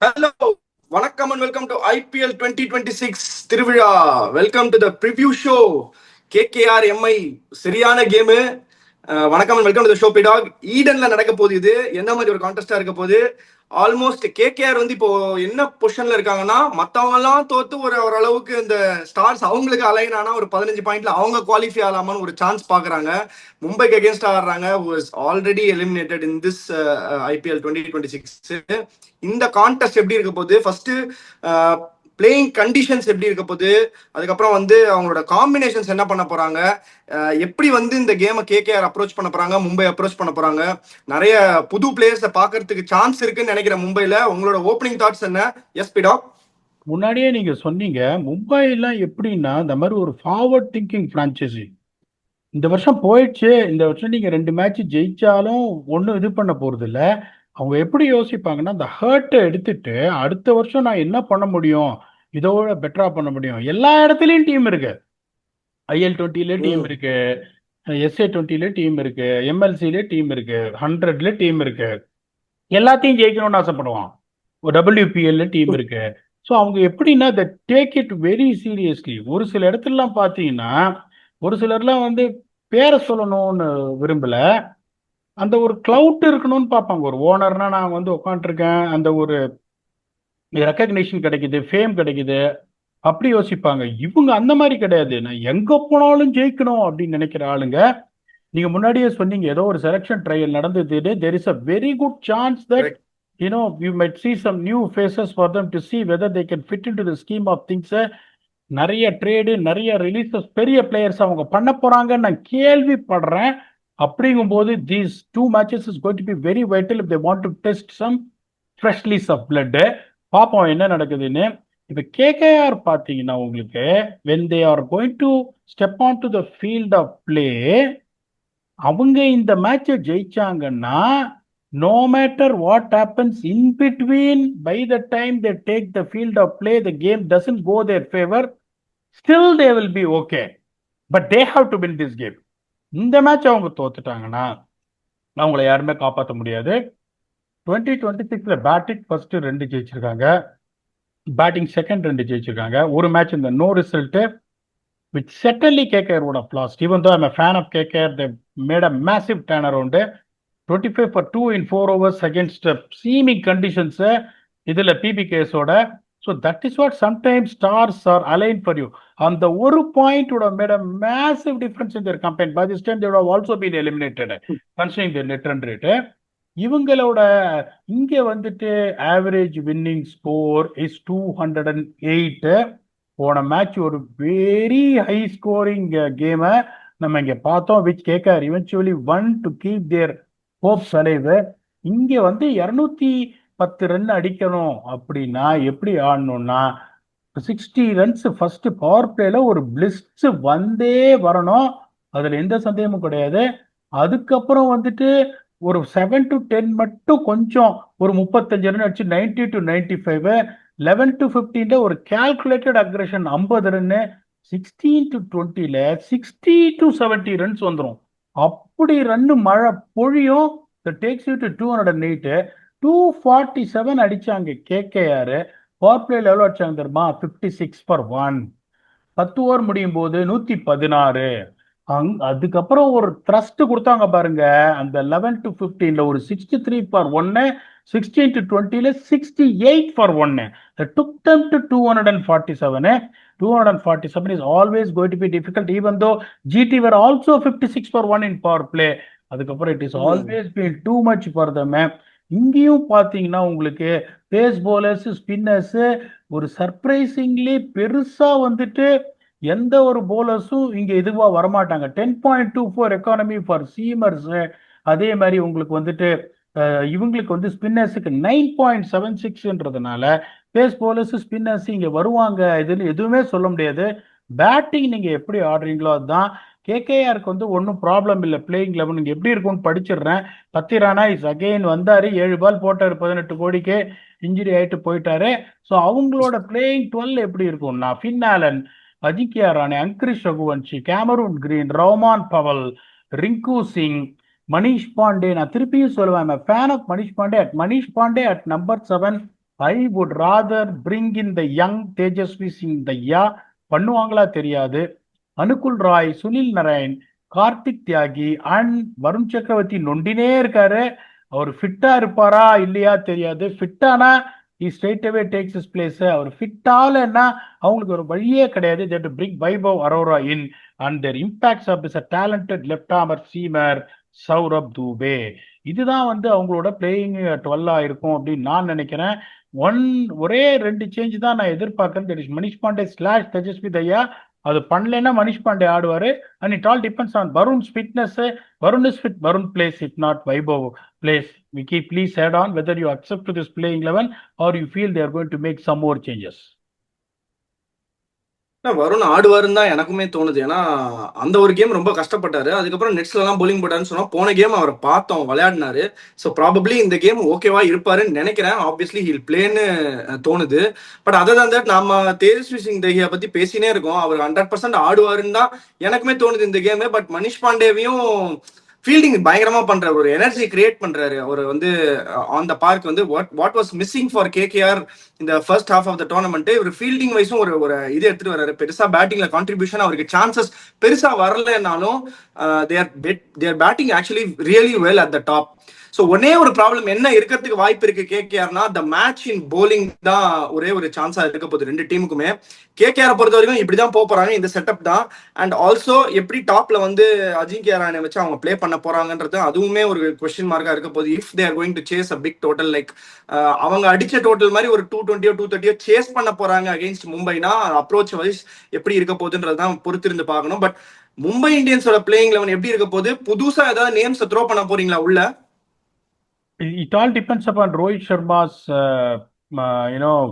Hello, வணக்கம் and welcome to IPL 2026 திருவிழா. Welcome to the preview show. KKR MI சரியான game. வணக்கம் and welcome to the show PDogg. ஈடன்ல நடக்க போகுது. இது என்ன மாதிரி ஒரு கான்டெஸ்டா இருக்க போகுது. ஆல்மோஸ்ட் கேகேஆர் வந்து இப்போ என்ன பொசிஷன்ல இருக்காங்கன்னா, மற்றவங்க எல்லாம் தோத்து ஓரளவுக்கு இந்த ஸ்டார்ஸ் அவங்களுக்கு அலைன் ஆனா ஒரு 15 பாயிண்ட்ல அவங்க குவாலிஃபை ஆகலாமான்னு ஒரு சான்ஸ் பாக்குறாங்க. மும்பைக்கு அகேன்ஸ்ட் ஆடுறாங்க, already eliminated in this IPL 2026. இந்த கான்டெஸ்ட் எப்படி இருக்க போகுது, ஃபர்ஸ்ட் பிளேயிங் கண்டிஷன்ஸ் எப்படி இருக்க போகுது, அதுக்கப்புறம் வந்து அவங்களோட காம்பினேஷன்ஸ் என்ன பண்ண போறாங்க, எப்படி வந்து இந்த கேமை கேகேஆர் அப்ரோச் பண்ண போறாங்க, மும்பை அப்ரோச் பண்ண போறாங்க. நிறைய புது பிளேயர்ஸை பார்க்கறதுக்கு சான்ஸ் இருக்குன்னு நினைக்கிறேன் மும்பைல. உங்களோட ஓப்பனிங் தாட்ஸ் என்ன? எஸ் பிடாக். முன்னாடியே நீங்க சொன்னீங்க மும்பைலாம் எப்படின்னா இந்த மாதிரி ஒரு ஃபார்வர்ட் திங்கிங் பிரான்ச்சைசி. இந்த வருஷம் போயிடுச்சு. இந்த வருஷம் நீங்க 2 மேட்ச் ஜெயிச்சாலும் ஒன்றும் இது பண்ண போறது இல்ல. அவங்க எப்படி யோசிப்பாங்கன்னா இந்த ஹர்ட்டை எடுத்துட்டு அடுத்த வருஷம் நான் என்ன பண்ண முடியும், இதோட பெட்டரா பண்ண முடியும். எல்லா இடத்துலயும் டீம் இருக்கு. IL-20ல டீம் இருக்கு, SA-20ல டீம் இருக்கு, MLC-ல டீம் இருக்கு, 100ல டீம் இருக்கு. எல்லாத்தையும் ஜெயிக்கணும்னு ஆசைப்படுவான். ஒரு WPL-ல டீம் இருக்கு. ஸோ அவங்க எப்படின்னா the take it very seriously. ஒரு சில இடத்துலலாம் பார்த்தீங்கன்னா ஒரு சிலர்லாம் வந்து பேரை சொல்லணும்னு விரும்பல, அந்த ஒரு கிளவுட் இருக்கணும்னு பார்ப்பாங்க. ஒரு ஓனர்னா நான் வந்து உட்காந்துருக்கேன், அந்த ஒரு ரெக்கக்னிஷன் கிடைக்குது, ஃபேம் கிடைக்குது, அப்படி யோசிப்பாங்க. இவங்க அந்த மாதிரி கிடையாது. நான் எங்க போனாலும் ஜெயிக்கணும் அப்படின்னு நினைக்கிற ஆளுங்க. நீங்க முன்னாடியே சொன்னீங்க ஏதோ ஒரு செலக்ஷன் ட்ரையல் நடந்தது. there is a very good chance that you might see some new faces for them to see whether they can fit into the scheme of things. நிறைய ட்ரேடு, நிறைய ரிலீசஸ், பெரிய பிளேயர்ஸ் அவங்க பண்ண போறாங்கன்னு நான் கேள்விப்படுறேன். அப்படிங்கும்போது these 2 matches is going to be very vital if they want to test some fresh lease of blood. பார்ப்போம் என்ன நடக்குதுன்னு. இப்ப கேகேஆர் பார்த்தீங்கன்னா உங்களுக்கு when they are going to step onto the field of play, அவங்க இந்த மேட்சை ஜெயிச்சாங்கன்னா no matter what happens in between, by the time they take the field of play, the game doesn't go their favor, still they will be okay, but they have to win this game. இந்த match அவங்க தோத்துட்டாங்கன்னா அவங்கள யாருமே காப்பாற்ற முடியாது. 2026ல batting first 2 ஜெயிச்சிருக்காங்க, batting second 2 ஜெயிச்சிருக்காங்க. ஒரு match இந்த no result which certainly KKR would have lost. Even though I'm a fan of KKR, they made a massive turnaround. 25 for 2 in 4 overs against seeming conditions. இதுல PBKஸோட. So that is what sometimes stars are aligned for you. On the ஒரு point would have made a massive difference in their campaign. By this time they would have also been eliminated, considering their net run rate. இவங்களோட இங்க வந்துட்டு average winning score is 208. போன match ஒரு very high scoring கேமை நம்ம இங்க பார்த்தோம், which KKR eventually won to keep their hopes alive. இங்க வந்து 210 ரன் அடிக்கணும் அப்படின்னா எப்படி ஆடணும்னா 60 ரன்ஸ் ஃபர்ஸ்ட் பவர் பிளேல ஒரு பிளிஸ்ட் வந்தே வரணும், அதுல எந்த சந்தேகமும் கிடையாது. அதுக்கப்புறம் வந்துட்டு ஒரு 7 to 10 மட்டும் கொஞ்சம் ஒரு 35 ரன் அடிச்சு 90 to 95. 11 to 15 ஒரு calculated aggression 50 run. 16 to 20ல 60 to 70 runs வந்துடும். அப்படி ரன்னு மழை பொழியும். Tax you to 208. 247 அடிச்சாங்க கேகேஆர். பவர் பிளேல எவ்வளவு அடிச்சாங்க தெரியுமா? 56 for 1. 10 ஓவர் முடியும் போது 116. அதுக்கப்புறம் ஒரு த்ரஸ்ட் கொடுத்தாங்க பாருங்க. அந்த 11 to 15ல ஒரு 63 for 1. 16 to 20ல 68 for 1. That took them to 247. 247 is always going to be difficult, even though GT were also 56 for 1 in power play. அதுக்கப்புறம் it is always been too much for them. இங்கேயும் பாத்தீங்கன்னா உங்களுக்கு base bowlers, spinners ஒரு surprisingly பெருசா வந்துட்டு எந்த ஒரு போலர்ஸும் இங்க இதுவா வரமாட்டாங்க. 10.24 எக்கானமி ஃபார் சீமர்ஸ். அதே மாதிரி உங்களுக்கு வந்துட்டு இவங்களுக்கு வந்து ஸ்பின்னர்ஸுக்கு 9.76ன்றதுனால பேஸ் போலர்ஸ், ஸ்பின்னர்ஸ் இங்க வருவாங்க, இதுல எதுவுமே சொல்ல முடியாது. பேட்டிங் நீங்க எப்படி ஆடுறீங்களோ அதுதான். கேகேஆருக்கு வந்து ஒன்றும் ப்ராப்ளம் இல்லை. பிளேயிங் 11 இங்க எப்படி இருக்கும்னு படிச்சிடுறேன். பத்திரானா இஸ் அகெயின் வந்தாரு, 7 பால் போட்டாரு, 18 கோடிக்கு இன்ஜுரி ஆயிட்டு போயிட்டாரு. ஸோ அவங்களோட பிளேயிங் 12 எப்படி இருக்கும்னா Finn Allen, Ajinkya Rahane, Angkrish Raghuvanshi, Cameron Green, Rovman Powell, Rinku Singh, Manish Pandey. நான் திருப்பியும் சொல்லுவேன், fan of Manish Pandey. Manish Pandey at number 7 I would rather bring in the young Tejasvi Singh Dahiya. பண்ணுவாங்களா தெரியாது. அனுகுல் ராய், சுனில் நரேன், கார்த்திக் தியாகி அண்ட் வருண் சக்கரவர்த்தி நொண்டினே இருக்காரு. அவர் ஃபிட்டா இருப்பாரா இல்லையா தெரியாது. ஃபிட்டானா straight away takes his place. அவர் ஃபிட்டாலன்னா அவங்களுக்கு ஒரு வழியே கிடையாது. They to bring Vaibhav Arora in and their impacts of is a talented left arm seamer Saurabh Dubey. இதுதான் வந்து அவங்களோட பிளேயிங் 12 இருக்கும் அப்படின்னு நான் நினைக்கிறேன். ஒரே 2 சேஞ்ச் தான் நான் எதிர்பார்க்கறேன். That is Manish Pandey slash Tejasvi Dahiya. அது பண்ணலைன்னா மனிஷ் பாண்டே ஆடுவாரு. And it all depends on Varun's fitness. Varun is fit, Varun plays. It not Vaibhav plays. Vicky, please add on whether you accept to this playing 11 or you feel they are going to make some more changes. Varun ஆடுவாருன்னு தான் எனக்குமே தோணுது. ஏன்னா அந்த ஒரு game ரொம்ப கஷ்டப்பட்டாரு. அதுக்கப்புறம் நெட்ஸ்ல எல்லாம் போலிங் போட்டாருன்னு சொன்னா போன கேம் அவரை பார்த்தோம் விளையாடினாரு. ஸோ ப்ராபப்ளி இந்த கேம் ஓகேவா இருப்பாருன்னு நினைக்கிறேன். ஆப்வியஸ்லி ஹில் பிளேன்னு தோணுது. பட் அதர் தான் தட் நம்ம தேஜஸ்வி சிங் தையா பத்தி பேசினே இருக்கோம். அவர் 100% ஆடுவாருன்னு தான் எனக்குமே தோணுது இந்த கேம். பட் மனிஷ் பாண்டேவையும் ஃபீல்டிங் பயங்கரமா பண்றாரு, ஒரு எனர்ஜி கிரியேட் பண்றாரு. அவர் வந்து ஆன் த பார்க் வந்து what was missing for KKR இந்த first half of the tournament. ஒரு ஃபீல்டிங் வைஸும் ஒரு இது எடுத்துட்டு வர்றாரு. பெருசா பேட்டிங்ல கான்ட்ரிபியூஷன் அவருக்கு சான்சஸ் பெருசா வரலனாலும் they're batting actually really well at the top. So ஒன்னே ஒரு ப்ராப்ளம் என்ன இருக்கிறதுக்கு வாய்ப்பு இருக்கு கேகேஆர்னா, த மேட்ச் இன் போலிங் தான் ஒரே ஒரு சான்ஸா இருக்க போகுது ரெண்டு டீமுக்குமே. கேகேஆர் பொறுத்த வரைக்கும் இப்படிதான் போறாங்க, இந்த செட்டப் தான். அண்ட் ஆல்சோ எப்படி டாப்ல வந்து அஜிங்கியா ரஹானே வச்சு அவங்க பிளே பண்ண போறாங்கன்றது அதுவுமே ஒரு கொஸ்டின் மார்க்கா இருக்க போகுது. If they are going to chase a big total like அவங்க அடிச்ச டோட்டல் மாதிரி ஒரு 220 230 சேஸ் பண்ண போறாங்க அகைன்ஸ்ட் மும்பைனா, அப்ரோச் வைஸ் எப்படி இருக்க போகுதுன்றதுதான் பொறுத்திருந்து பார்க்கணும். பட் மும்பை இந்தியன்ஸோட பிளேயிங் 11 எப்படி இருக்க போகுது? புதுசா ஏதாவது நேம்ஸ் த்ரோ பண்ண போறீங்களா உள்ள? It all depends upon Rohit Sharma's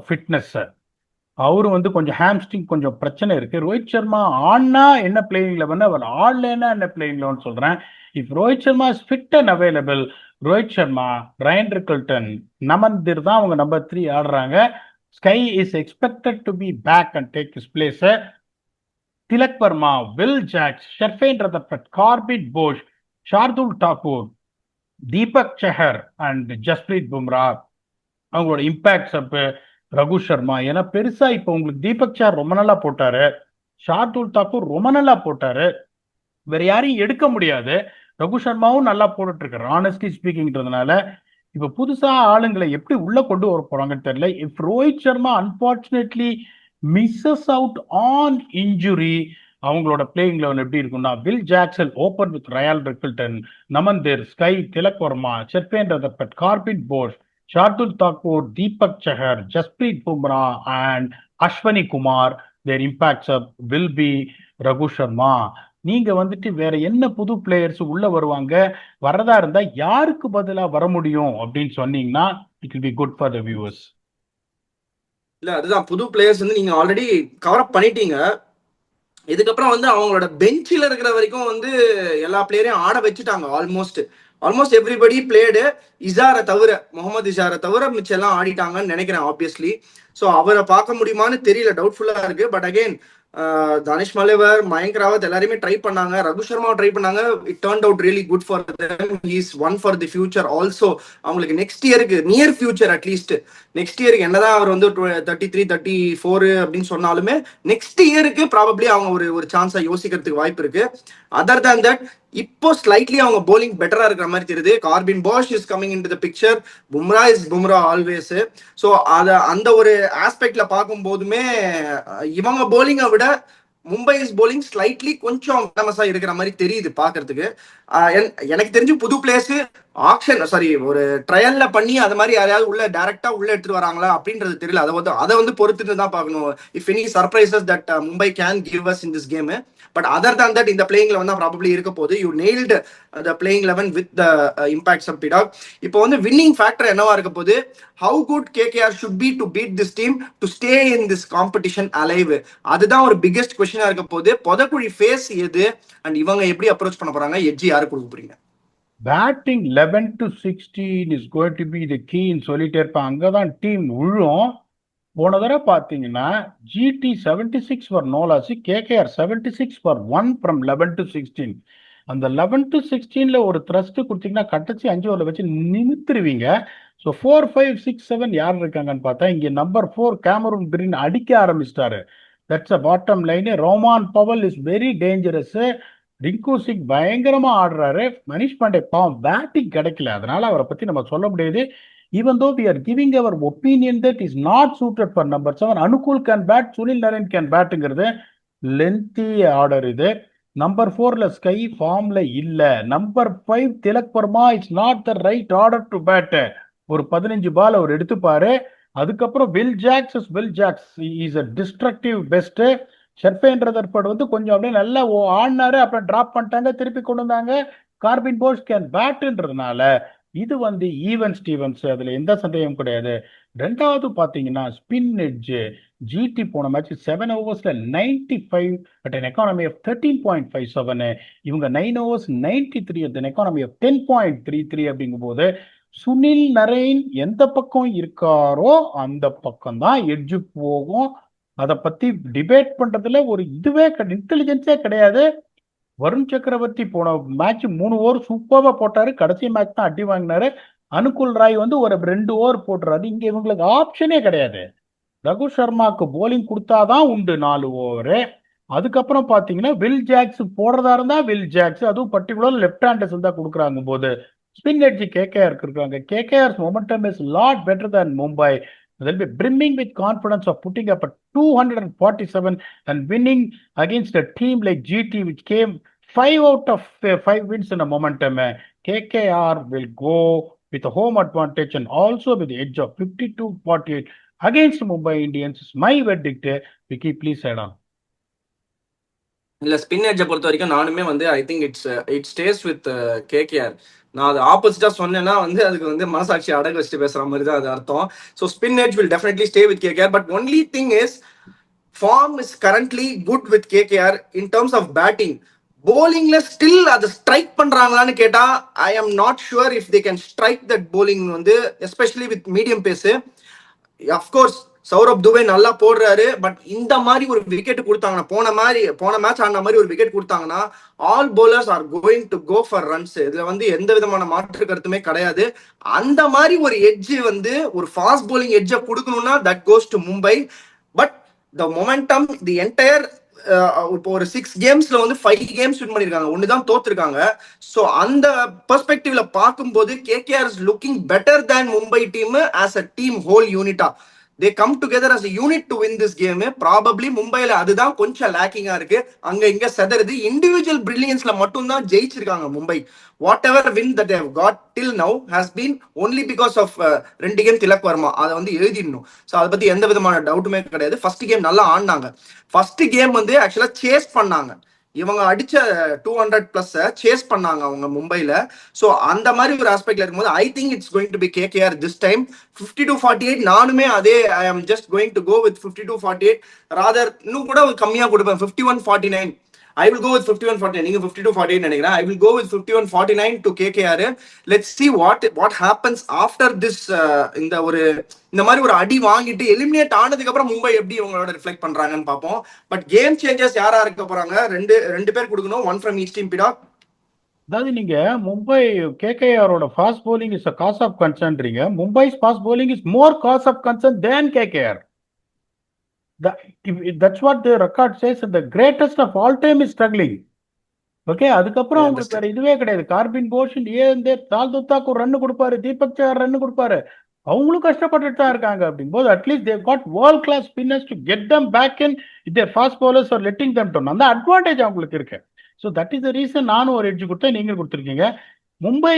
fitness. அவரு வந்து கொஞ்சம் ஹாம்ஸ்ட்ரிங் கொஞ்சம் பிரச்சனை இருக்கு. ரோஹித் சர்மா ஆனா என்ன பிளேயிங் 11, அவர் ஆடலைன்னா என்ன பிளேயிங் 11 சொல்றேன். If Rohit Sharma is fit and available, Rohit Sharma, Ryan Rickelton, Naman Dhir தான் அவங்க நம்பர் 3 ஆடுறாங்க. SKY is expected to be back and take his place. Tilak Varma, Will Jacks, Sherfane Rutherford, Corbin Bosch, Shardul Thakur, Deepak Chahar and Jasprit Bumrah. அவங்களோட இம்பாக்ட்ஸ் அப் ரகு சர்மா. ஏன்னா பெருசா இப்போ உங்களுக்கு தீபக் சஹர் ரொம்ப நல்லா போட்டாரு, ஷார்துல் தாக்கூர் ரொம்ப நல்லா போட்டாரு, வேற யாரையும் எடுக்க முடியாது. ரகு சர்மாவும் நல்லா போட்டுட்டு இருக்காரு ஆனஸ்ட்லி ஸ்பீக்கிங்ன்றதுனால. இப்ப புதுசா ஆளுங்களை எப்படி உள்ள கொண்டு வர போறாங்கன்னு தெரியல. If Rohit Sharma unfortunately misses out on injury, அவங்களோட பிளேயிங் 11 எப்படி இருக்கும்னா, Will Jackson open with Ryan Rickelton, Naman Dhir, SKY, Tilak Varma, Sherfane Rutherford, Corbin Bosch, Shardul Thakur, Deepak Chahar, Jasprit Bumrah and Ashwani Kumar. Their impacts up will be Raghu Sharma. நீங்க வந்துட்டு வேற என்ன புது பிளேயர்ஸ் உள்ள வருவாங்க, வரதா இருந்தா யாருக்கு பதிலா வர முடியும் அப்படின்னு சொன்னீங்கன்னா it will be good for the viewers. இல்ல அதுதான், புது பிளேயர்ஸ் வந்து நீங்க ஆல்ரெடி கவர் அப் பண்ணிட்டீங்க. இதுக்கப்புறம் வந்து அவங்களோட பெஞ்சில் இருக்கிற வரைக்கும் வந்து எல்லா பிளேயரையும் ஆட வச்சுட்டாங்க. Almost everybody blade. இசாரை தவிர, முகமது இசாரை தவிர மிச்சம் எல்லாம் ஆடிட்டாங்கன்னு நினைக்கிறேன் ஆப்வியஸ்லி. ஸோ அவரை பார்க்க முடியுமான்னு தெரியல, டவுட்ஃபுல்லா இருக்கு. பட் அகெயின் தானிஷ் மலேவர், மயங்க் ராவத் எல்லாருமே ட்ரை பண்ணாங்க, ரகு சர்மாவை ட்ரை பண்ணாங்க. It turned out really good for them. He is one for the future also. அவங்களுக்கு நெக்ஸ்ட் இயருக்கு, நியர் ஃபியூச்சர் அட்லீஸ்ட் நெக்ஸ்ட் இயருக்கு என்னதான் அவர் வந்து 33 34 அப்படின்னு சொன்னாலுமே நெக்ஸ்ட் இயருக்கு ப்ராபப்ளி அவங்க ஒரு சான்ஸா யோசிக்கிறதுக்கு வாய்ப்பு இருக்கு. அதர் தேன் தட் இப்போ ஸ்லைட்லி அவங்க போலிங் பெட்டரா இருக்கிற மாதிரி தெரியுது. Corbin posh is coming in to the picture. Bumrah is Bumrah always. So அந்த ஒரு ஆஸ்பெக்ட்ல பார்க்கும் போதுமே இவங்க போலிங்கை விட மும்பை இஸ் போலிங் ஸ்லைட்லி கொஞ்சம் ஃபேமஸா இருக்கிற மாதிரி தெரியுது பாக்குறதுக்கு. எனக்கு தெரிஞ்சு புது பிளேஸ் ஆக்ஷன் ஒரு ட்ரையல்ல பண்ணி அது மாதிரி யாரையாவது உள்ள டைரக்டா உள்ள எடுத்துட்டு வராங்களா அப்படின்றது தெரியல. அதை வந்து பொறுத்துட்டு தான் பார்க்கணும். If any surprises that Mumbai can give us in this game. But other than that இந்த பிளேயிங் 11 தான் ப்ராபப்ளி இருக்க போகுது. You nailed the playing 11 with the impacts of PDogg. இப்போ வந்து வின்னிங் ஃபேக்டர் என்னவா இருக்க போகுது? How good KKR should be to beat this team to stay in this competition alive. அதுதான் ஒரு பிக்கெஸ்ட் கொஸ்டினா இருக்க போகுது. பொதக்குழி ஃபேஸ் எது அண்ட் இவங்க எப்படி அப்ரோச் பண்ண போறாங்க, எட்ஜி யாரு கொடுக்க போறீங்க? Batting 11 to 16 is going to be the கீன்னு சொல்லிட்டே இருப்பான். அங்கதான் டீம் விழும். போன தடவை பார்த்தீங்கன்னா GT 76 for Nolasi, KKR 76 for 1 from 11 to 16. அந்த 11 to 16 ஒரு த்ரஸ்ட் கொடுத்தீங்கன்னா கடைசி 5 ஓவரில் வச்சு நிமித்துருவீங்க. ஸோ 4, 5, 6, 7 யார் இருக்காங்கன்னு பார்த்தா இங்கே நம்பர் 4 கேமரூன் கிரீன் அடிக்க ஆரம்பிச்சிட்டாரு. That's a bottom line. Rovman Powell is very dangerous. Rinku Singh பயங்கரமா ஆடுறாரு. மனிஷ் பாண்டே பாவம் பேட்டிங் கிடைக்கல, அதனால அவரை பத்தி நம்ம சொல்ல முடியாது. Even though we are giving our opinion that is not suited for number 7, Anukul can bat, Sunil Narine can batங்கிறது லென்த்தி ஆர்டர் இது. நம்பர் 4ல ஸ்கை ஃபார்ம்ல இல்ல. Number 5 Tilak Varma it's not the right order to bat. ஒரு 15 ball அவர் எடுத்துப்பாரு. அதுக்கப்புறம் Will Jacks is a destructive beast. Sherfane Rutherford வந்து கொஞ்சம் அப்படியே நல்லா ஆடினாரு, அப்புறம் டிராப் பண்ணிட்டாங்க, திருப்பி கொண்டு வந்தாங்க. கார்பின் போஸ் கேன் பேட்ன்றதுனால இது வந்து ஈவன் ஸ்டீவன்ஸ், அதுல எந்த சந்தேகம் கிடையாது. ரெண்டாவது பாத்தீங்கன்னா ஸ்பின் எட்ஜ். ஜிடி போன match 7 ஓவர்ஸ்ல 95 at an economy of 13.57. இவங்க 9 overs 93 at an economy of 10.33 அப்படிங்கும் போது சுனில் நரேன் எந்த பக்கம் இருக்காரோ அந்த பக்கம் தான் எட்ஜு போகும். அதை பத்தி டிபேட் பண்றதுல ஒரு இதுவே இன்டெலிஜென்ஸே கிடையாது. வருண் சக்கரவர்த்தி போன மேட்ச் 3 ஓவர் சூப்பராக போட்டாரு, கடைசி மேட்ச் தான் அடி வாங்கினாரு. அனுகுல் ராய் வந்து ஒரு 2 ஓவர் போட்டுறாரு. இங்க இவங்களுக்கு ஆப்ஷனே கிடையாது. ரகு சர்மாக்கு போலிங் கொடுத்தாதான் உண்டு 4 ஓவரு. அதுக்கப்புறம் பாத்தீங்கன்னா வில் ஜாக்ஸ் போடுறதா இருந்தா வில் ஜாக்ஸ், அதுவும் பர்டிகுலர் லெப்ட் ஹேண்டர்ஸ் தான் கொடுக்குறாங்க போது ஸ்பின் எட்ஜ் கேகேஆர் இருக்காங்க. KKR momentum is lot better than Mumbai. They'll be brimming with confidence of putting up a 247 and winning against a team like GT which came 5 out of 5 wins in a momentum. KKR will go with a home advantage and also with the edge of 52-48 against Mumbai Indians. Is my verdict. Vicky, please add on. இல்ல spin எட்ஜை பொறுத்த வரைக்கும் நானுமே வந்து I think it stay with KKR. நான் அது ஆப்போசிட்டா சொன்னேன்னா வந்து அதுக்கு வந்து மனசாட்சி அடகு வச்சுட்டு பேசுற மாதிரி தான் அது அர்த்தம். So spin edge will definitely stay with KKR. But only thing is form is currently good with KKR in terms of batting. போலிங்ல ஸ்டில் அதை ஸ்ட்ரைக் பண்றாங்களான்னு கேட்டா I am not sure if they can strike that bowling வந்து, especially with medium pace. Of course Saurabh Dubey நல்லா போடுறாரு, but இந்த மாதிரி ஒரு விக்கெட் கொடுத்தாங்கன்னா போன மேட்ச் ஆன மாதிரி ஒரு விக்கெட் கொடுத்தாங்கன்னா all bowlers are going to go for runs. இதுல வந்து எந்த விதமான மாற்று கருத்துமே கிடையாது. அந்த மாதிரி ஒரு எட்ஜ் வந்து ஒரு ஃபாஸ்ட் போலிங் எட்ஜை கொடுக்கணும்னா that goes to Mumbai. But the momentum the entire இப்போ ஒரு 6 கேம்ஸ்ல வந்து 5 கேம்ஸ் வின் பண்ணிருக்காங்க, ஒண்ணுதான் தோத்துருக்காங்க. ஸோ அந்த பெர்ஸ்பெக்டிவ்ல பார்க்கும்போது KKR is looking better than Mumbai team as a team whole யூனிட்டா. they come together as a unit to win this game. Probably மும்பைல அதுதான் கொஞ்சம் லேக்கிங்கா இருக்கு. அங்க இங்க செதறது இண்டிவிஜுவல் பிரில்லியன்ஸ்ல மட்டும் தான் ஜெயிச்சிருக்காங்க Mumbai. Whatever win that they've got till now has been only because of 2 game Tilak Varma. அதை வந்து எழுதிடணும். ஸோ அதை பத்தி எந்த விதமான டவுட்டுமே கிடையாது. ஃபர்ஸ்ட் கேம் நல்லா ஆடினாங்க. ஃபர்ஸ்ட் கேம் வந்து ஆக்சுவலா சேஸ் பண்ணாங்க. இவங்க அடிச்ச 200+ சேஸ் பண்ணாங்க அவங்க மும்பைல. ஸோ அந்த மாதிரி ஒரு ஆஸ்பெக்ட்ல இருக்கும்போது I think it's going to be KKR this time. 52-48 நானுமே அதே I am just going to go with 52-48. Rather இன்னும் கூட கம்மியா கொடுப்பேன் 51-49. I will go with 51-49. நீங்க 52-48 நினைக்கிறேன். I will go with 51-49 to KKR. Let's see what happens after this. இந்த மாதிரி ஒரு அடி வாங்கிட்டு எலிமினேட் ஆனதுக்கு அப்புறம் மும்பை எப்படி இவங்களோட ரிஃப்ளெக்ட் பண்றாங்கன்னு பார்ப்போம். பட் கேம் சேஞ்சர்ஸ் யாரா இருக்க போறாங்க? ரெண்டு பேர் கொடுக்கணும், ஒன் ஃப்ரம் ஈச் டீம். பிடா, அதாவது நீங்க மும்பை கேகேஆரோட fast bowling is a cause of கன்சர்ன்றீங்க. Mumbai's fast bowling is more cause of concern than KKR. That's what the record says. The greatest of all time is struggling. Okay, அதுக்கப்புறம் அவங்களுக்கு வேற இதுவே கிடையாது. கார்பின் போஷ் தால்துத்தாக்கு ஒரு ரன் கொடுப்பாரு, தீபக் சஹர் run கொடுப்பாரு. அவங்களும் கஷ்டப்பட்டுட்டு தான் இருக்காங்க. அப்படிங்கும்போது at least they got world class spinners to get them back in with their fast bowlers are letting them down. அந்த அட்வான்டேஜ் அவங்களுக்கு இருக்கு. So that is the reason நானும் ஒரு எட்ஜ் கொடுத்தேன், நீங்க கொடுத்துருக்கீங்க. மும்பை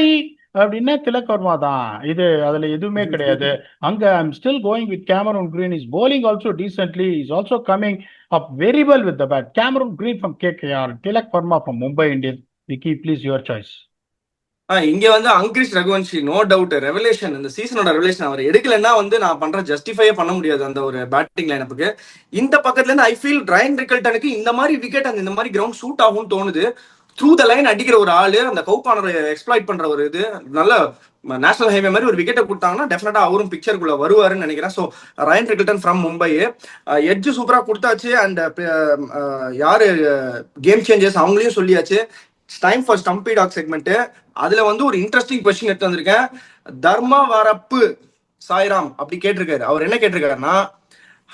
அப்படின்னா திலக் வர்மா தான், இது அதுல எதுவுமே கிடையாது. அங்க I am still going with Cameron Green. Is bowling also decently, is also coming up very well with the bat. Cameron Green from KKR, Tilak Verma from Mumbai Indians. Vicky, please your choice. இங்க வந்து Angkrish Raghuvanshi no doubt revelation. இந்த சீசனோட revelation. அவர் எடுக்கலன்னா வந்து நான் பண்ற ஜஸ்டிஃபையே பண்ண முடியாது அந்த ஒரு பேட்டிங் லைனப்புக்கு. இந்த பக்கத்துல இருந்து ஐ ஃபீல் ரைன் ரிக்கல்டனுக்கு இந்த மாதிரி விக்கெட் அந்த இந்த மாதிரி கிரவுண்ட் சூட் ஆகும்னு தோணுது. த்ரூ த லைன் அடிக்கிற ஒரு ஆளு, அந்த கவுகானரை எக்ஸ்ப்ளாய்ட் பண்ற ஒரு இது, நல்ல நேஷனல் ஹைவே மாதிரி ஒரு விக்கெட்டை கொடுத்தாங்கன்னா டெஃபினட்டா அவரும் பிக்சருக்குள்ள வருவாருன்னு நினைக்கிறேன். So Ryan Rickelton from Mumbai. Edge சூப்பரா கொடுத்தாச்சு. அண்ட் யாரு கேம் சேஞ்சர்ஸ் அவங்களையும் சொல்லியாச்சு. Time for stumpy talk segment. அதுல வந்து ஒரு இன்ட்ரெஸ்டிங் கொஸ்டின் எடுத்து வந்திருக்கேன். தர்மவரப்பு சாய்ராம் அப்படி கேட்டிருக்காரு. அவர் என்ன கேட்டிருக்காருன்னா,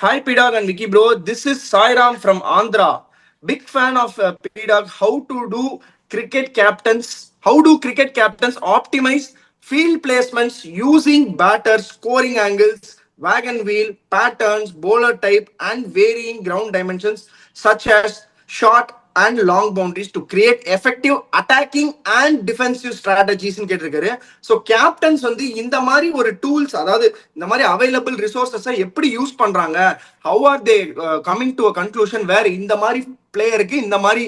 hi PDogg and Vicky bro, this is Sairam from Andhra. Big fan of PDOG. How do cricket captains optimize field placements using batters, scoring angles, wagon wheel, patterns, bowler type, and varying ground dimensions such as short and long boundaries to create effective attacking and defensive strategies ன்னு கேட்டிருக்காரு. So captains வந்து இந்த மாதிரி ஒரு tools, அதாவது இந்த மாதிரி available ரிசோர்ஸஸை எப்படி யூஸ் பண்றாங்க, how are they coming to a conclusion where இந்த மாதிரி பிளேயருக்கு இந்த மாதிரி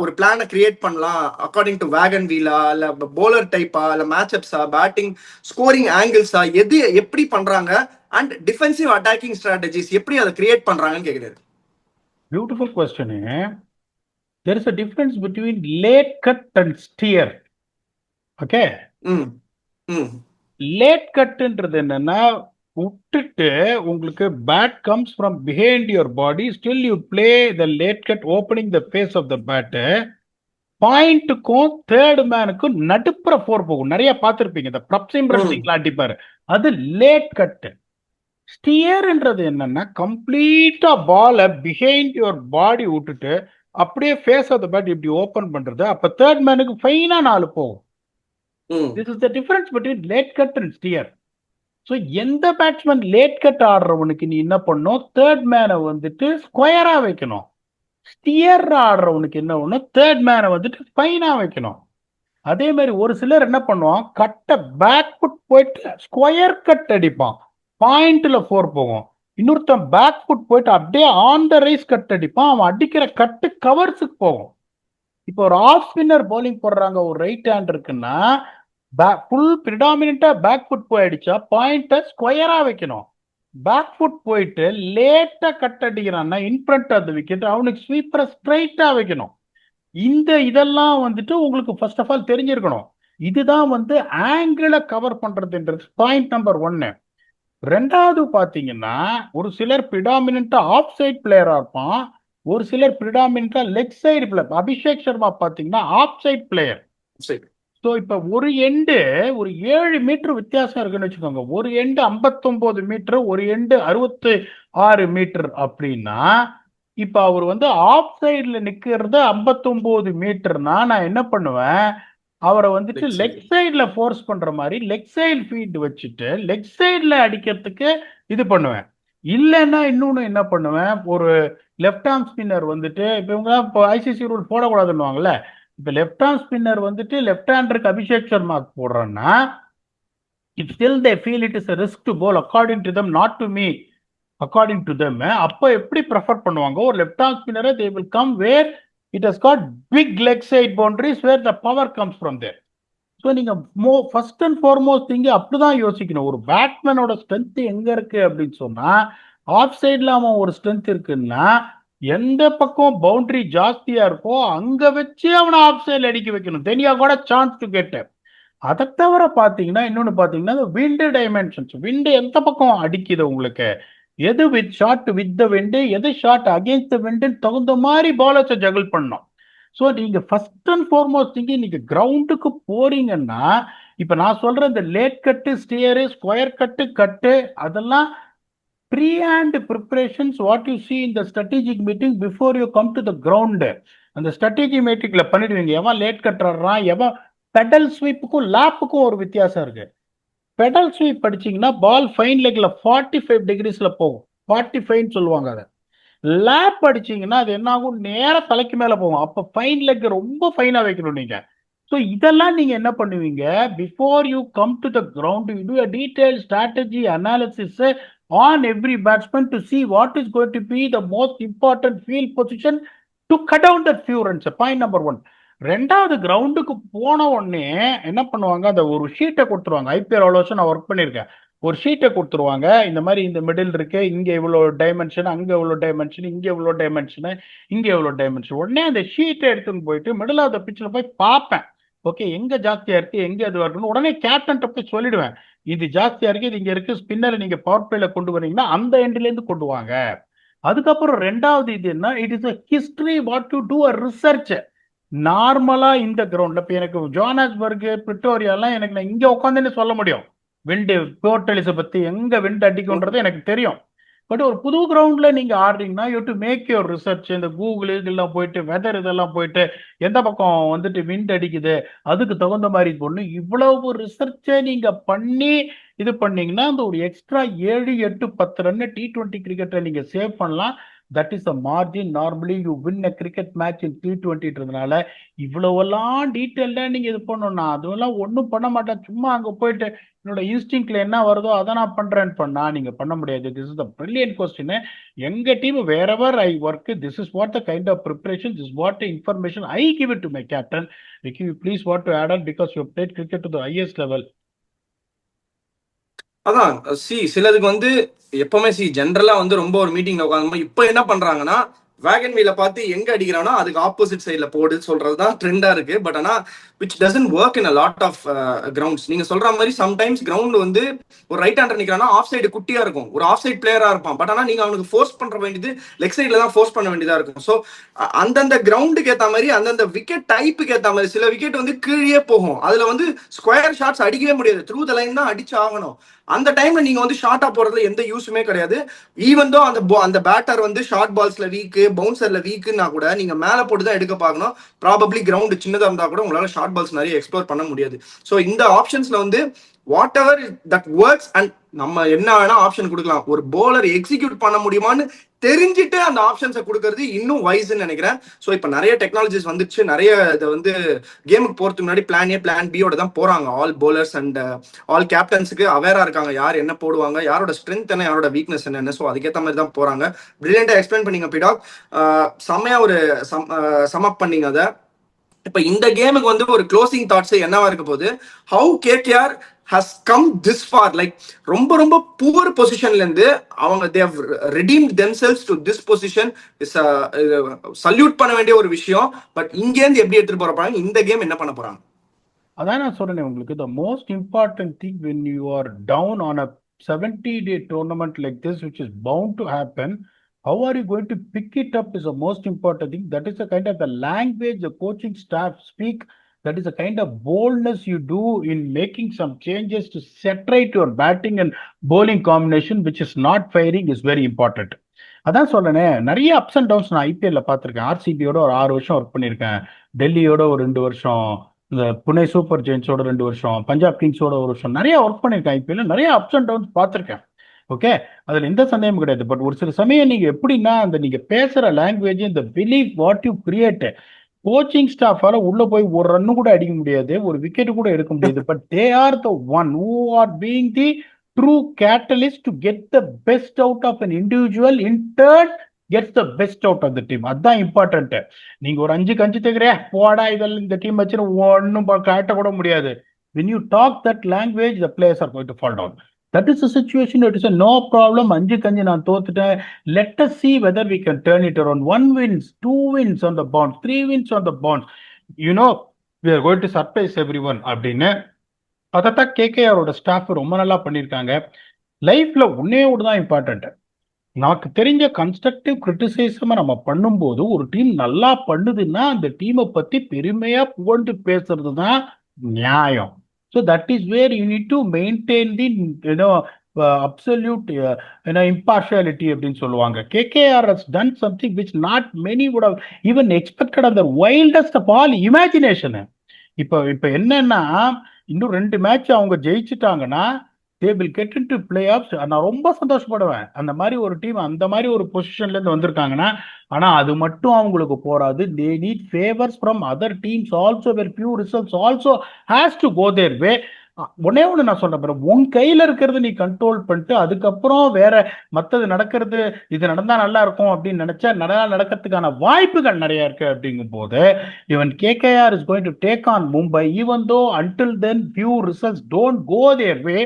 ஒரு பிளானை கிரியேட் பண்ணலாம் அக்கார்டிங் டு வேகன் வீலா, இல்ல போலர் டைப்பா, இல்ல மேட்சப்ஸா, பேட்டிங் ஸ்கோரிங் ஆங்கிள்ஸா, எது எப்படி பண்றாங்க அண்ட் டிஃபென்சிவ் அட்டாக்கிங் ஸ்ட்ராட்டஜிஸ் எப்படி அதை கிரியேட் பண்றாங்கன்னு கேக்குறாரு. Beautiful question. There is a difference between late cut and steer. Okay? Late cutன்றது என்னன்னா, விட்டுட்டு உங்களுக்கு bat comes from behind your body, still you play the late cut opening the face of the bat. பாயிண்ட்டுக்கும் third மேனுக்கும் நடுப்புற four போகும். நிறைய பார்த்துருப்பீங்க, இந்த பிரப்சிம்ரசிங்லாம் அடிப்பாரு, அது லேட் கட்டு. ஸ்டியர்ன்றது என்னன்னா, கம்ப்ளீட்டா பாலை பிஹைண்ட் யுவர் பாடி விட்டுட்டு அப்படியே ஃபேஸ் ஆஃப் த பேட் இப்படி ஓபன் பண்றது. அப்ப தேர்ட் மேனுக்கு ஃபைனா 4 போகும். This is the difference between late cut and steer. So எந்த பேட்ஸ்மேன் லேட் கட் ஆடுறவனுக்கு நீ என்ன பண்ணும், தேர்ட் மேனை வந்துட்டு ஸ்கொயரா வைக்கணும். ஸ்டியர் ஆடுறவனுக்கு என்ன பண்ணும், தேர்ட் மேனை வந்துட்டு ஃபைனா வைக்கணும். அதே மாதிரி ஒரு சிலர் என்ன பண்ணுவான், கட்டை பேக் ஃபுட் போயிட்டு ஸ்கொயர் கட் அடிப்பான், பாயிண்ட்ல 4 போகும். இன்னொருத்தன் பேக் ஃபுட் போயிட்டு அப்படியே ஆன் த ரைஸ் கட் அடிப்பான், அவன் அடிக்கிற கட்டு கவர்ஸுக்கு போகும். இப்போ ஒரு ஆஃப் ஸ்பின்னர் பவுலிங் போடுறாங்க, ஒரு ரைட் ஹேண்ட் இருக்குன்னா ஃபுல் ப்ரிடாமினா பேக் ஃபுட் போய் அடிச்சா பாயிண்ட்டை ஸ்கொயரா வைக்கணும். பேக் ஃபுட் போயிட்டு லேட்டா கட் அடிக்கிறான்னா இன்ஃப்ரண்ட் ஆஃப் த விக்கெட், அவனுக்கு ஸ்வீப்பரை ஸ்ட்ரைட்டா வைக்கணும். இதெல்லாம் வந்துட்டு உங்களுக்கு ஃபர்ஸ்ட் ஆஃப் ஆல் தெரிஞ்சிருக்கணும். இதுதான் வந்து ஆங்கிளை கவர் பண்றதுன்றது பாயிண்ட் நம்பர் 1. ரெண்டாவது பாத்தீங்கன்னா, ஒரு சிலர் பிரிடாமினா ஆஃப் சைட் பிளேயரா இருப்பான், ஒரு சிலர் பிரிடாமினா leg side player. Abhishek Sharma பாத்தீங்கன்னா ஆஃப் சைட் பிளேயர். ஸோ இப்ப ஒரு எண்டு ஒரு 7 மீட்டர் வித்தியாசம் இருக்குன்னு வச்சுக்கோங்க. ஒரு எண்டு 59 மீட்டர், ஒரு எண்டு 66 மீட்டர் அப்படின்னா, இப்ப அவர் வந்து ஆஃப் சைட்ல நிக்கிறது 59 மீட்டர்னா நான் என்ன பண்ணுவேன், அவரை வந்துட்டு லெக் சைட்ல ஃபோர்ஸ் பண்ற மாதிரி லெக் சைடு ஃபீட் வச்சுட்டு லெக் சைட்ல அடிக்கிறதுக்கு இது பண்ணுவேன். இல்லைன்னா இன்னொன்னு என்ன பண்ணுவேன், ஒரு லெஃப்ட் ஆர்ம் ஸ்பின்னர் வந்துட்டு, இப்போ இவங்க இப்போ ஐசிசி ரூல் போடக்கூடாதுன்னுவாங்கல்ல, இப்போ லெஃப்ட் ஆர்ம் ஸ்பின்னர் வந்துட்டு லெஃப்ட் ஹேண்டருக்கு அபிஷேக் சர்மாக்கு போடுறேன்னா, it still they feel it is a risk to bowl according to them, not to me, according to them. அப்போ எப்படி ப்ரெஃபர் பண்ணுவாங்க, ஒரு லெஃப்ட் ஆர்ம் ஸ்பின்னரை they will come where it has got big leg side boundaries where the power comes from there. So நீங்க first and foremost இங்க அப்படிதான் யோசிக்கணும். ஒரு பேட்மேனோட ஸ்ட்ரென்த் எங்க இருக்கு அப்படின்னு சொன்னா, ஆஃப் சைட்ல அவன் ஒரு ஸ்ட்ரென்த் இருக்குன்னா, எந்த பக்கம் பவுண்டரி ஜாஸ்தியா இருக்கோ அங்க வச்சு அவனை ஆஃப் சைட்ல அடிக்க வைக்கணும். தெனியா கூட சான்ஸ் டு கெட். அதை தவிர பாத்தீங்கன்னா இன்னொன்னு பாத்தீங்கன்னா, விண்டு டைமென்ஷன்ஸ், விண்டு எந்த பக்கம் அடிக்குது உங்களுக்கு, எது வித் ஷாட் வித் த விண்டு, எது ஷாட் அகேன்ஸ்ட் த விண்டுன்னு தகுந்த மாதிரி பாலர்ஸை ஜகிள் பண்ணணும். ஸோ நீங்க ஃபர்ஸ்ட் அண்ட் ஃபார்மோஸ்ட் நீங்க கிரவுண்டுக்கு போறீங்கன்னா, இப்ப நான் சொல்ற இந்த லேட் கட்டு, ஸ்டியரு, ஸ்கொயர் கட்டு அதெல்லாம் pre hand preparations what you see இந்த strategic meeting before you come to the ground. அந்த ஸ்ட்ராட்டஜி மீட்டிங்ல பண்ணிடுவீங்க. எவன் லேட் கட்டுறான், எவன் பெடல் ஸ்வீப்புக்கும் லேப்புக்கும் ஒரு வித்தியாசம் இருக்கு. பெடல் ஸ்வீப் அடிச்சீங்கன்னா பால் ஃபைன் லெக்ல 45 டிகிரிஸ்ல போகும், 45 சொல்லுவாங்க. அதை லேப் அடிச்சீங்கன்னா அது என்ன ஆகும், நேர தலைக்கு மேல போகும். அப்ப ஃபைன் லெக் ரொம்ப ஃபைனா வைக்கணும் நீங்க. ஸோ இதெல்லாம் நீங்க என்ன பண்ணுவீங்க, before you come to the ground you do a detailed strategy analysis on every batsman to see what is going to be the most important field position to cut down that few runs. Point number 1. ரெண்டாவது, கிரவுண்டுக்கு போன உடனே என்ன பண்ணுவாங்க, அந்த ஒரு ஷீட்டை கொடுத்துருவாங்க. ஐபிஎல் அவ்வளோ வருஷம் நான் ஒர்க் பண்ணியிருக்கேன். ஒரு ஷீட்டை கொடுத்துருவாங்க, இந்த மாதிரி இந்த மிடில் இருக்கு, இங்க இவ்வளோ டைமென்ஷன், அங்க இவ்வளோ டைமென்ஷன், இங்க இவ்வளோ டைமென்ஷன், இங்க இவ்வளோ டைமென்ஷன். உடனே அந்த ஷீட்டை எடுத்துன்னு போயிட்டு மிடில் ஆஃப் த பிச்சில் போய் பார்ப்பேன். ஓகே, எங்க ஜாஸ்தியா இருக்கு, எங்க அது வருதுன்னு உடனே கேப்டன் போய் சொல்லிடுவேன். இது ஜாஸ்தியா இருக்கு, இது இங்க இருக்கு. ஸ்பின்னரை நீங்க பவர் பிளேல கொண்டு வரீங்கன்னா அந்த எண்ட்ல இருந்து கொண்டு வாங்க. அதுக்கப்புறம் ரெண்டாவது இது என்ன, it is a history what to do a research. நார்மலா இந்த கிரவுண்ட்ல இப்ப எனக்கு ஜோனாஸ்பர்க், பிரிட்டோரியா எல்லாம் எனக்கு நான் இங்க உட்காந்துன்னு சொல்ல முடியும். விண்டு போர்ட் எலிசபெத் எங்க விண்டு அடிக்கும்ன்றது எனக்கு தெரியும். பட் ஒரு புது கிரவுண்ட்ல நீங்க ஆடுறீங்கன்னா you to make your research. இந்த கூகுள் இதெல்லாம் போயிட்டு வெதர் இதெல்லாம் போயிட்டு எந்த பக்கம் வந்துட்டு விண்ட் அடிக்குது அதுக்கு தகுந்த மாதிரி பொண்ணு இவ்வளவு ரிசர்ச்சை நீங்க பண்ணி இது பண்ணீங்கன்னா அந்த ஒரு எக்ஸ்ட்ரா 7, 8, 10 ரன் T20 கிரிக்கெட்ல நீங்க சேவ் பண்ணலாம். That is the margin. Normally you win a cricket match in T20ன்றதுனால இவ்வளவெல்லாம் டீட்டெயில்டா நீங்க இது பண்ணணும்னா அதெல்லாம் ஒன்றும் பண்ண மாட்டேன். சும்மா அங்க போயிட்டு என்னோட இன்ஸ்டிங்க்ல என்ன வருதோ அதை நான் பண்றேன்னு பண்ணா நீங்க பண்ண முடியாது. This is the brilliant question. எங்க team wherever I work, this is what the kind of preparation, this what the information I give it to my captain. Vicky, you please want to add on because you have played cricket to the highest level. அதான் சிலதுக்கு வந்து எப்பவுமே ஜென்ரலா வந்து ரொம்ப ஒரு மீட்டிங்ல உட்காந்து இப்ப என்ன பண்றாங்கன்னா வேகன் வீல பார்த்து எங்க அடிக்கிறானோ அதுக்கு ஆப்போசிட் சைட்ல போடு சொல்றதுதான் ட்ரெண்டா இருக்கு. பட் ஆனா which doesn't work in a lot of grounds. நீங்க சொல்ற மாதிரி சம்டைம்ஸ் கிரவுண்ட் வந்து ஒரு ரைட் ஹேண்டர் நிக்கிறானா ஆஃப் சைடு குட்டியா இருக்கும், ஒரு ஆஃப் சைட் பிளேயரா இருப்பான். பட் ஆனா நீங்க அவனுக்கு ஃபோர்ஸ் பண்ற வேண்டியது லெக் சைட்ல தான் ஃபோர்ஸ் பண்ண வேண்டியதா இருக்கும். ஸோ அந்தந்த கிரவுண்டுக்கு ஏற்ற மாதிரி அந்தந்த விக்கெட் டைப்புக்கு ஏற்ற மாதிரி சில விக்கெட் வந்து கீழே போகும். அதுல வந்து ஸ்கொயர் ஷாட்ஸ் அடிக்கவே முடியாது, த்ரூ த லைன் தான் அடிச்சு ஆகணும். அந்த டைம்ல நீங்க வந்து ஷார்ட்டா போறதுல எந்த யூஸுமே கிடையாது. ஈவன் தோ அந்த பேட்டர் வந்து ஷார்ட் பால்ஸ்ல வீக்கு, பவுன்சர்ல வீக்குன்னா கூட நீங்க மேல போட்டு தான் எடுக்க பார்க்கணும். ப்ராபப்ளி கிரவுண்ட் சின்னதா இருந்தா கூட உங்களால ஷார்ட் பால்ஸ் நிறைய எக்ஸ்ப்ளோர் பண்ண முடியாது. ஸோ இந்த ஆப்ஷன்ஸ்ல வந்து what ever that works and நம்ம என்ன வேணா ஆப்ஷன் கொடுக்கலாம். ஒரு போலர் எக்ஸிக்யூட் பண்ண முடியுமான்னு தெரிஞ்சுட்டு அந்த ஆப்ஷன்ஸை கொடுக்கறது இன்னும் வைஸ்ன்னு நினைக்கிறேன். ஸோ இப்போ நிறைய டெக்னாலஜிஸ் வந்துச்சு. நிறைய இதை வந்து கேமுக்கு போறதுக்கு முன்னாடி பிளான் ஏ பிளான் பியோட தான் போறாங்க. ஆல் போலர்ஸ் அண்ட் ஆல் கேப்டன்ஸுக்கு அவேரா இருக்காங்க யார் என்ன போடுவாங்க, யாரோட ஸ்ட்ரென்த் என்ன, யாரோட வீக்னஸ் என்ன. ஸோ அதுக்கேற்ற மாதிரி தான் போறாங்க. பிரில்லியண்டா எக்ஸ்பிளைன் பண்ணீங்க பிடாக். செம்மையா ஒரு சம் அப் பண்ணீங்க அதை. இப்ப இந்த கேமுக்கு வந்து ஒரு க்ளோசிங் தாட்ஸ் என்னவா இருக்க போகுது? How KKR has come this far, like ரொம்ப ரொம்ப புவர் பொசிஷன்ல இருந்து அவங்க they have redeemed themselves to this position is salute பண்ண வேண்டிய ஒரு விஷயம். பட் இங்க இருந்து எப்படி எடுத்துட்டு போற போறாங்க, இந்த கேம் என்ன பண்ண போறாங்க? அதான் நான் சொல்றேன் உங்களுக்கு, the most important thing when you are down on a 70-day tournament like this which is bound to happen, how are you going to pick it up is the most important thing. That is the kind of the language the coaching staff speak. That is the kind of boldness you do in making some changes to set right your batting and bowling combination which is not firing is very important. அதான் சொல்றேனே, நிறைய ups and downs நான் ஐபிஎல்ல பார்த்துருக்கேன். ஆர்சிபியோட ஒரு 6 வருஷம் work பண்ணியிருக்கேன், டெல்லியோட ஒரு 2 வருஷம், இந்த புனே சூப்பர் ஜெயின்ஸோட 2 வருஷம், பஞ்சாப் கிங்ஸோட 1 வருஷம், நிறைய ஒர்க் பண்ணியிருக்கேன் ஐபிஎல்ல. நிறைய அப்ஸ் அண்ட் டவுன்ஸ் பார்த்துருக்கேன். ஓகே, அதுல எந்த சந்தேகமும் கிடையாது. பட் ஒரு சில சமயம் நீங்க எப்படின்னா அந்த நீங்க பேசுற லாங்குவேஜ், இந்த believe what you create, coaching ஸ்டாஃபால உள்ள போய் ஒரு ரன்னு கூட அடிக்க முடியாது, ஒரு விக்கெட் கூட எடுக்க முடியாது. But they are the one who are being the true catalyst to get the best out of an individual, in turn gets the best out of the team. அதுதான் இம்பார்ட்டன்ட். நீங்க ஒரு 5 தேக்கிறே போடா இதெல்லாம் இந்த டீம் வச்சு ஒன்னும் காட்ட கூட முடியாது. when you talk that language the players are going to fall down. That is the situation. It is a no problem. 5 நான் தோத்துட்டேன். Let us see whether we can turn it around. 1 wins, 2 wins on the bounce, 3 wins on the bounce. You know, we are going to surprise everyone அப்படின்னு அதைத்தான் கேகேஆரோட staff ரொம்ப நல்லா பண்ணியிருக்காங்க. லைஃப்ல ஒன்னே தான் important. நமக்கு தெரிஞ்ச கன்ஸ்ட்ரக்டிவ் கிரிட்டிசிசம் நம்ம பண்ணும்போது ஒரு டீம் நல்லா பண்ணுதுன்னா அந்த டீமை பத்தி பெருமையா புகழ்ந்து பேசுறது தான் நியாயம். So that is where you need to maintain the absolute impartiality அப்படின்னு சொல்லுவாங்க. KKR has done something which not many would have even expected on the wildest of all imagination. இப்ப என்னன்னா இன்னும் 2 மேட்ச் அவங்க ஜெயிச்சுட்டாங்கன்னா they will get into playoffs. நான் ரொம்ப சந்தோஷப்படுவேன். அந்த மாதிரி ஒரு டீம் அந்த மாதிரி ஒரு பொசிஷன்ல இருந்து வந்திருக்காங்கன்னா. ஆனா அது மட்டும் அவங்களுக்கு போராது. they need favors from other teams also where few results also has to go their way. ஒன்னு நான் சொல்றேன், உன் கையில இருக்கிறது நீ கண்ட்ரோல் பண்ணிட்டு அதுக்கப்புறம் வேற மத்தது நடக்கிறது, இது நடந்தா நல்லா இருக்கும் அப்படின்னு நினைச்சா நடக்கிறதுக்கான வாய்ப்புகள் நிறைய இருக்கு. அப்படிங்கும் போது even KKR is going to take on Mumbai, even though until then few results don't go their way,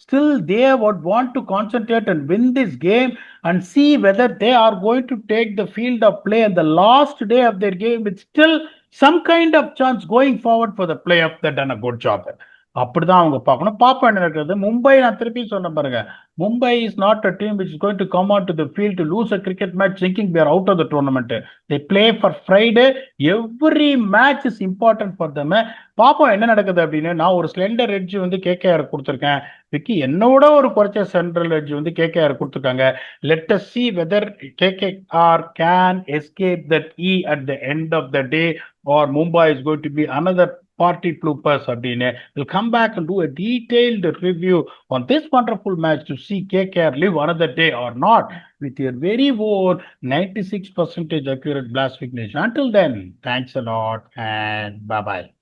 still they would want to concentrate and win this game and see whether they are going to take the field of play and the last day of their game with still some kind of chance going forward for the playoff. They've done a good job. அப்படிதான் அவங்க பார்க்கணும். பாப்போம் என்ன நடக்குது. மும்பை நான் திருப்பி சொன்ன பாருங்க, Mumbai is not a team which is going to come out to the field to lose a cricket match thinking they are out of the tournament. They play for Friday. Every match is important for them. பாப்போம் என்ன நடக்குது அப்படின்னு. நான் ஒரு slender edge வந்து KKR கொடுத்துருக்கேன். விக்கி என்னோட ஒரு குறைச்ச சென்ட்ரல் எட்ஜ் வந்து கேகேஆர் கொடுத்துருக்காங்க. Let us see whether KKR can escape that E at the end of the day or Mumbai is going to be another party bloopers அப்படின்னு. We'll come back and do a detailed review on this wonderful match to see KKR live another day or not with your very own 96% accurate blast nation. Until then, thanks a lot and bye-bye.